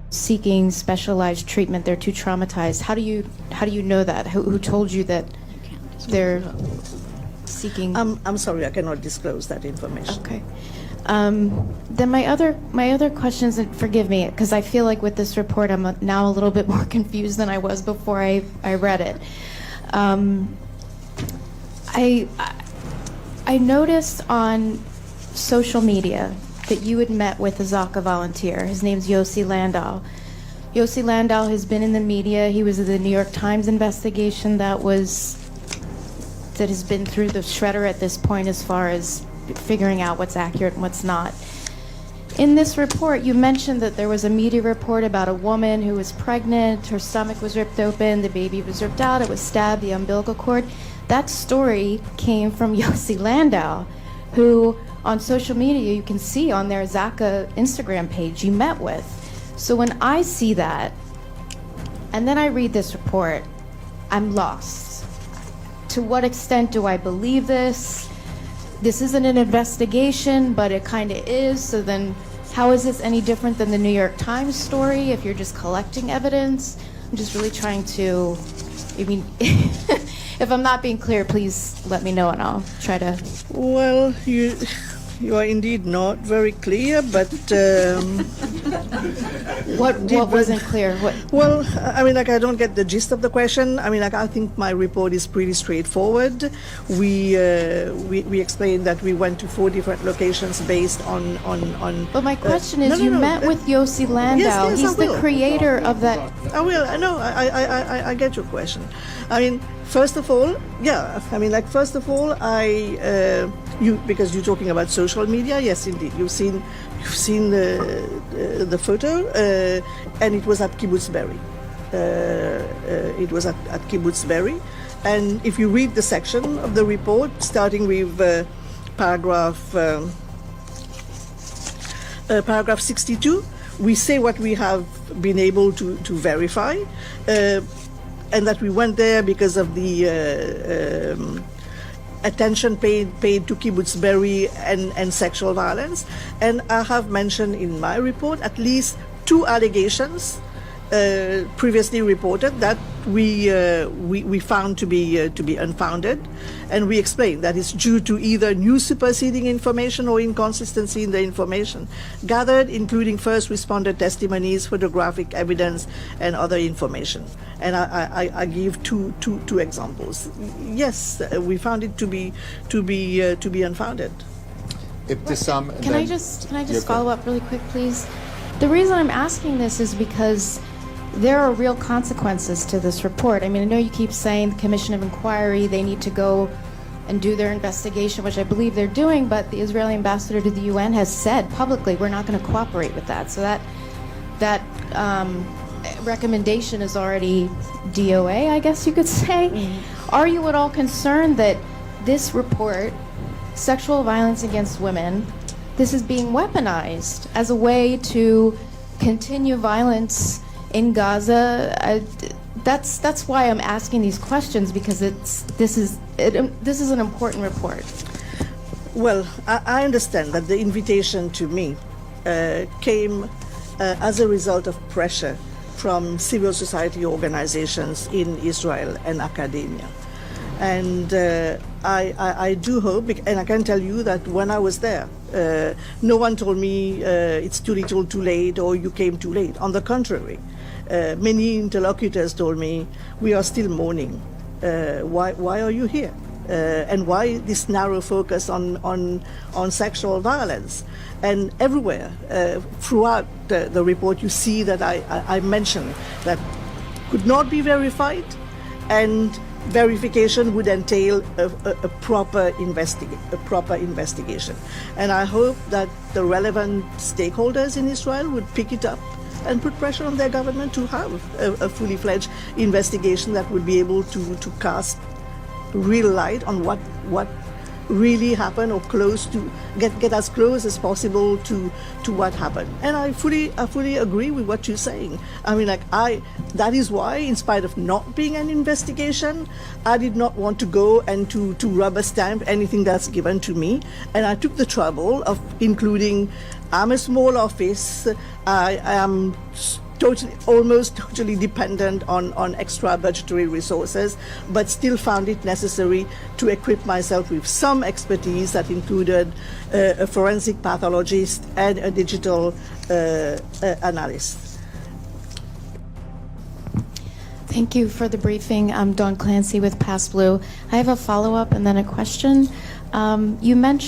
seeking specialized treatment. They're too traumatized. How do you know that? Who told you that they're seeking? I'm sorry, I cannot disclose that information. Okay. Then my other questions, and forgive me, because I feel like with this report I'm now a little bit more confused than I was before I read it. I noticed on social media that you had met with a Zaka volunteer. His name's Yossi Landau. Yossi Landau has been in the media. He was in the New York Times investigation that has been through the shredder at this point as far as figuring out what's accurate and what's not. In this report, you mentioned that there was a media report about a woman who was pregnant, her stomach was ripped open, the baby was ripped out, it was stabbed, the umbilical cord. That story came from Yossi Landau, who on social media you can see on their Zaka Instagram page you met with. So when I see that, and then I read this report, I'm lost. To what extent do I believe this? This isn't an investigation, but it kind of is. So then how is this any different than the New York Times story if you're just collecting evidence? I'm just really trying to, I mean, if I'm not being clear, please let me know and I'll try to. Well, you are indeed not very clear, but what wasn't clear? Well, I mean, like, I don't get the gist of the question. I mean, like, I think my report is pretty straightforward. We explained that we went to 4 different locations based on. But my question is, you met with Yossi Landau. Yes, he's the creator of that. I will. I know. I get your question. I mean, first of all, yeah. I mean, like, first of all, because you're talking about social media. Yes, indeed. You've seen the photo, and it was at Kibbutz Be'eri. It was at Kibbutz Be'eri, and if you read the section of the report, starting with paragraph 62, we say what we have been able to verify, and that we went there because of the attention paid to Kibbutz Be'eri and sexual violence. And I have mentioned in my report at least 2 allegations previously reported that we found to be unfounded, and we explained that it's due to either new superseding information or inconsistency in the information gathered, including first responder testimonies, photographic evidence, and other information. And I give two examples. Yes, we found it to be unfounded. Can I just follow up really quick, please? The reason I'm asking this is because there are real consequences to this report. I mean, I know you keep saying the Commission of Inquiry, they need to go and do their investigation, which I believe they're doing, but the Israeli ambassador to the UN has said publicly, we're not going to cooperate with that. So that recommendation is already DOA, I guess you could say. Mm-hmm. Are you at all concerned that this report, sexual violence against women, this is being weaponized as a way to continue violence in Gaza? That's why I'm asking these questions, because this is an important report. Well, I understand that the invitation to me came as a result of pressure from civil society organizations in Israel and academia. And I do hope, and I can tell you that when I was there, no one told me it's too little, too late, or you came too late. On the contrary, many interlocutors told me, we are still mourning. Why are you here? And why this narrow focus on sexual violence? And everywhere, throughout the report, you see that I mentioned that could not be verified, and verification would entail a proper investigation. And I hope that the relevant stakeholders in Israel would pick it up and put pressure on their government to have a fully fledged investigation that would be able to cast real light on what really happened, or close to get as close as possible to what happened. And I fully agree with what you're saying. I mean, like, that is why, in spite of not being an investigation, I did not want to go and to rubber stamp anything that's given to me. And I took the trouble of including, I'm a small office, I am almost totally dependent on extra budgetary resources, but still found it necessary to equip myself with some expertise that included a forensic pathologist and a digital analyst. Thank you for the briefing. I'm Dawn Clancy with Pass Blue. I have a follow-up and then a question. You mentioned